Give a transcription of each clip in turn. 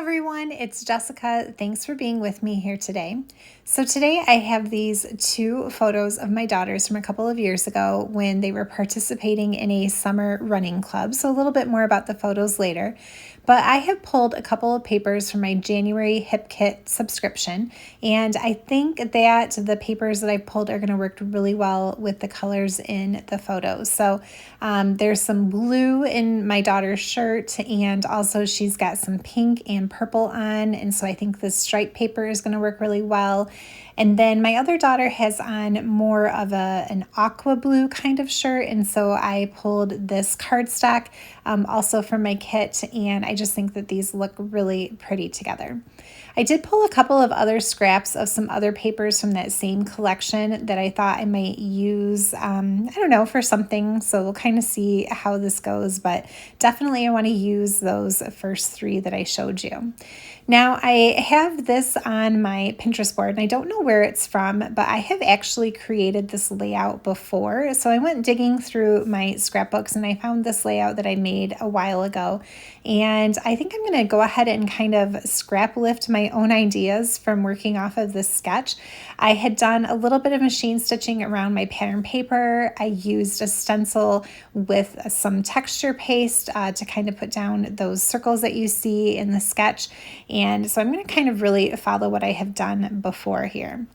everyone, it's Jessica. Thanks for being with me here today. So today I have these two photos of my daughters from a couple of years ago when they were participating in a summer running club. So a little bit more about the photos later. But I have pulled a couple of papers from my January Hip Kit subscription, and I think that the papers that I've pulled are going to work really well with the colors in the photos. So there's some blue in my daughter's shirt, and also she's got some pink and purple on, and so I think this stripe paper is going to work really well. And then my other daughter has on more of an aqua blue kind of shirt, and so I pulled this cardstock also from my kit, and I just think that these look really pretty together. I did pull a couple of other scraps of some other papers from that same collection that I thought I might use, I don't know, for something. So we'll kind of see how this goes, but definitely I want to use those first three that I showed you. Now I have this on my Pinterest board, and I don't know where it's from, but I have actually created this layout before. So I went digging through my scrapbooks and I found this layout that I made a while ago. And I think I'm going to go ahead and kind of scrap lift my own ideas from working off of this sketch. I had done a little bit of machine stitching around my pattern paper. I used a stencil with some texture paste to kind of put down those circles that you see in the sketch. And so I'm going to kind of really follow what I have done before here.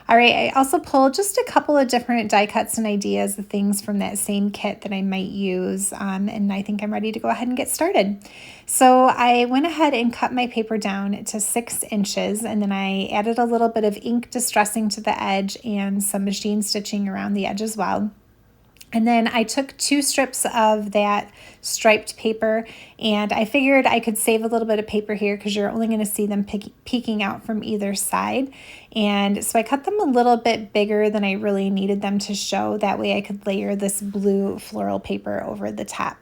All right, I also pulled just a couple of different die cuts and ideas, the things from that same kit that I might use, and I think I'm ready to go ahead and get started. So I went ahead and cut my paper down to 6 inches, and then I added a little bit of ink distressing to the edge and some machine stitching around the edge as well. And then I took 2 strips of that striped paper, and I figured I could save a little bit of paper here because you're only going to see them peeking out from either side. And so I cut them a little bit bigger than I really needed them to show. That way I could layer this blue floral paper over the top.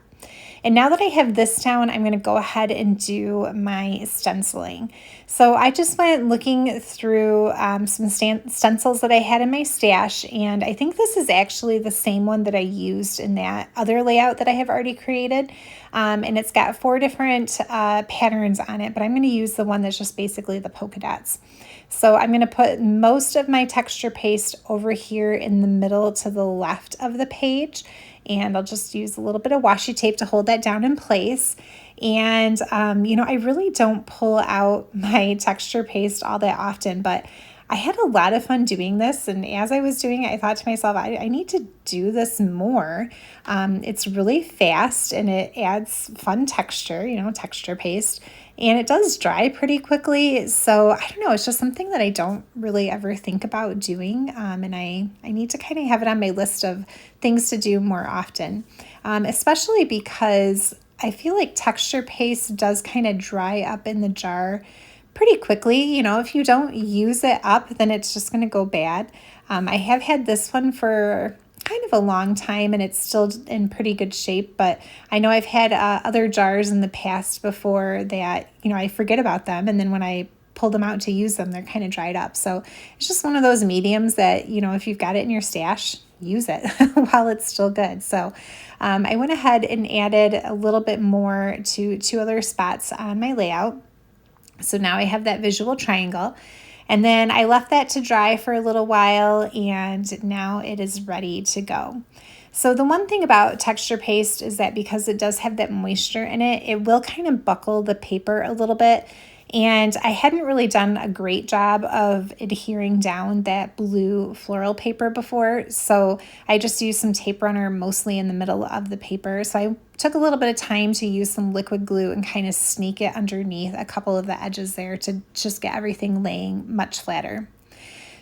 And now that I have this down, I'm going to go ahead and do my stenciling. So I just went looking through some stencils that I had in my stash, and I think this is actually the same one that I used in that other layout that I have already created. And it's got 4 different patterns on it, but I'm going to use the one that's just basically the polka dots. So I'm going to put most of my texture paste over here in the middle to the left of the page. And I'll just use a little bit of washi tape to hold that down in place. And, I really don't pull out my texture paste all that often, but I had a lot of fun doing this. And as I was doing it, I thought to myself, I need to do this more. It's really fast and it adds fun texture, texture paste. And it does dry pretty quickly. So I don't know, it's just something that I don't really ever think about doing. And I need to kind of have it on my list of things to do more often, especially because I feel like texture paste does kind of dry up in the jar pretty quickly. If you don't use it up, then it's just going to go bad. I have had this one for kind of a long time and it's still in pretty good shape, but I know I've had other jars in the past before that, I forget about them, and then when I pull them out to use them, they're kind of dried up. So it's just one of those mediums that, if you've got it in your stash, use it while it's still good. So I went ahead and added a little bit more to 2 other spots on my layout. So now I have that visual triangle. And then I left that to dry for a little while, and now it is ready to go. So the one thing about texture paste is that because it does have that moisture in it, it will kind of buckle the paper a little bit. And I hadn't really done a great job of adhering down that blue floral paper before. So I just used some tape runner mostly in the middle of the paper. So I took a little bit of time to use some liquid glue and kind of sneak it underneath a couple of the edges there to just get everything laying much flatter.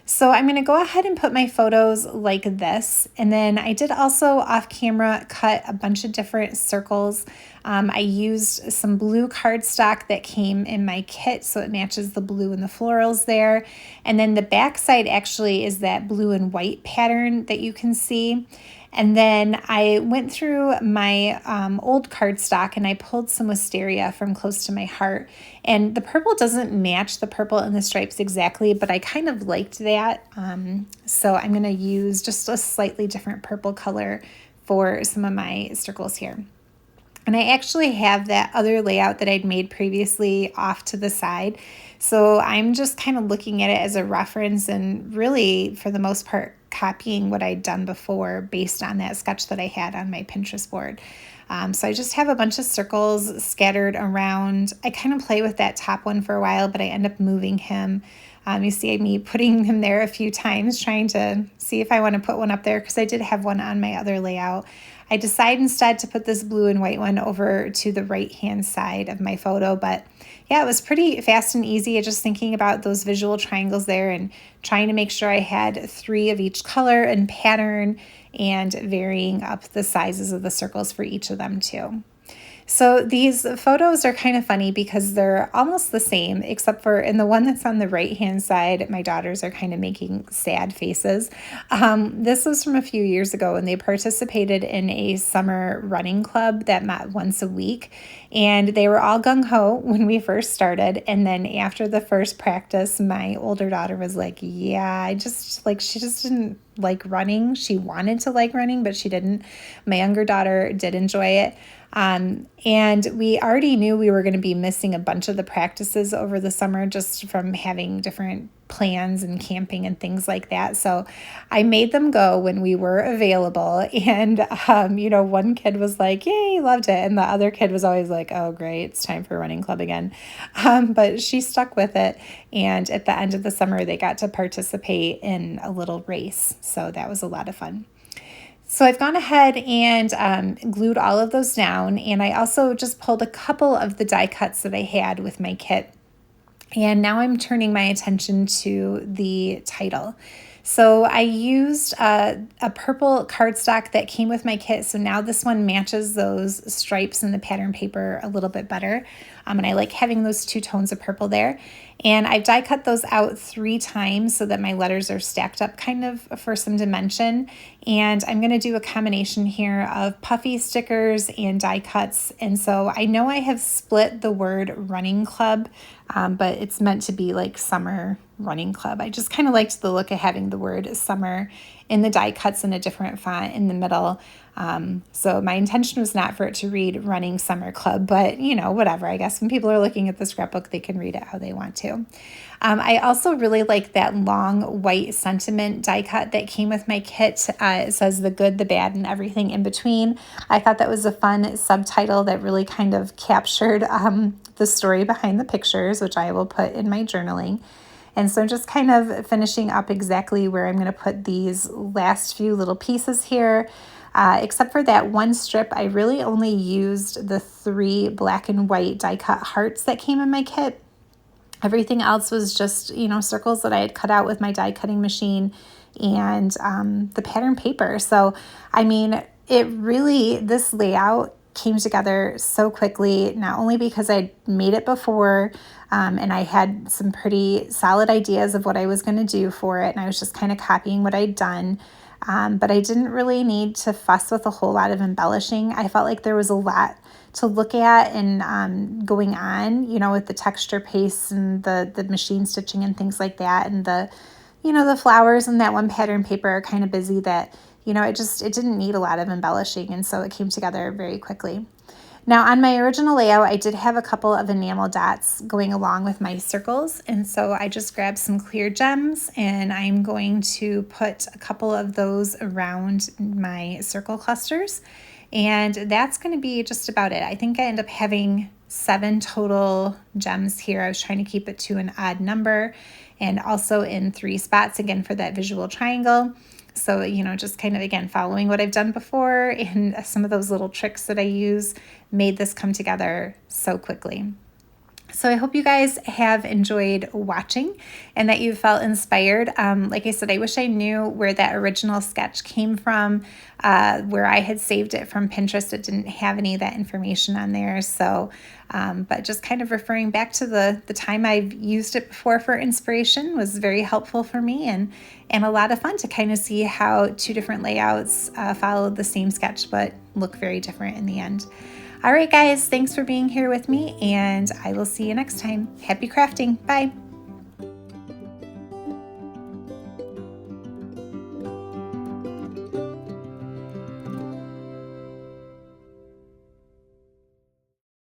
So I'm going to go ahead and put my photos like this. And then I did also off camera cut a bunch of different circles. I used some blue cardstock that came in my kit, so it matches the blue and the florals there. And then the back side actually is that blue and white pattern that you can see. And then I went through my old cardstock and I pulled some wisteria from close to my heart. And the purple doesn't match the purple in the stripes exactly, but I kind of liked that. So I'm going to use just a slightly different purple color for some of my circles here. And I actually have that other layout that I'd made previously off to the side. So I'm just kind of looking at it as a reference and really, for the most part, copying what I'd done before based on that sketch that I had on my Pinterest board. So I just have a bunch of circles scattered around. I kind of play with that top one for a while, but I end up moving him. You see me putting him there a few times, trying to see if I want to put one up there because I did have one on my other layout. I decided instead to put this blue and white one over to the right-hand side of my photo, but yeah, it was pretty fast and easy. Just thinking about those visual triangles there and trying to make sure I had 3 of each color and pattern and varying up the sizes of the circles for each of them too. So these photos are kind of funny because they're almost the same, except for in the one that's on the right-hand side, my daughters are kind of making sad faces. This was from a few years ago when they participated in a summer running club that met once a week. And they were all gung-ho when we first started. And then after the first practice, my older daughter was like, yeah, she just didn't like running. She wanted to like running, but she didn't. My younger daughter did enjoy it. And we already knew we were going to be missing a bunch of the practices over the summer just from having different plans and camping and things like that. So I made them go when we were available. And, one kid was like, yay, loved it. And the other kid was always like, oh, great, it's time for running club again. But she stuck with it. And at the end of the summer, they got to participate in a little race. So that was a lot of fun. So I've gone ahead and glued all of those down, and I also just pulled a couple of the die cuts that I had with my kit. And now I'm turning my attention to the title. So I used a purple cardstock that came with my kit. So now this one matches those stripes in the pattern paper a little bit better. And I like having those 2 tones of purple there. And I've die cut those out 3 times so that my letters are stacked up kind of for some dimension. And I'm going to do a combination here of puffy stickers and die cuts. And so I know I have split the word running club, but it's meant to be like summer running club. I just kind of liked the look of having the word summer in the die cuts in a different font in the middle. So my intention was not for it to read running summer club, but whatever. I guess when people are looking at the scrapbook, they can read it how they want to. I also really like that long white sentiment die cut that came with my kit. It says the good, the bad, and everything in between. I thought that was a fun subtitle that really kind of captured the story behind the pictures, which I will put in my journaling. And so I'm just kind of finishing up exactly where I'm going to put these last few little pieces here. Except for that one strip, I really only used the 3 black and white die cut hearts that came in my kit. Everything else was just, circles that I had cut out with my die cutting machine and the pattern paper. So, this layout came together so quickly, not only because I made it before and I had some pretty solid ideas of what I was going to do for it, and I was just kind of copying what I'd done. But I didn't really need to fuss with a whole lot of embellishing. I felt like there was a lot to look at and going on, with the texture paste and the machine stitching and things like that. And the flowers and that one pattern paper are kind of busy that, it didn't need a lot of embellishing. And so it came together very quickly. Now on my original layout, I did have a couple of enamel dots going along with my circles. And so I just grabbed some clear gems and I'm going to put a couple of those around my circle clusters. And that's going to be just about it. I think I end up having 7 total gems here. I was trying to keep it to an odd number and also in 3 spots again for that visual triangle. So, just kind of, again, following what I've done before and some of those little tricks that I use made this come together so quickly. So I hope you guys have enjoyed watching and that you felt inspired. Like I said, I wish I knew where that original sketch came from, where I had saved it from Pinterest. It didn't have any of that information on there. So, but just kind of referring back to the time I've used it before for inspiration was very helpful for me and a lot of fun to kind of see how 2 different layouts followed the same sketch but look very different in the end. All right, guys, thanks for being here with me, and I will see you next time. Happy crafting. Bye.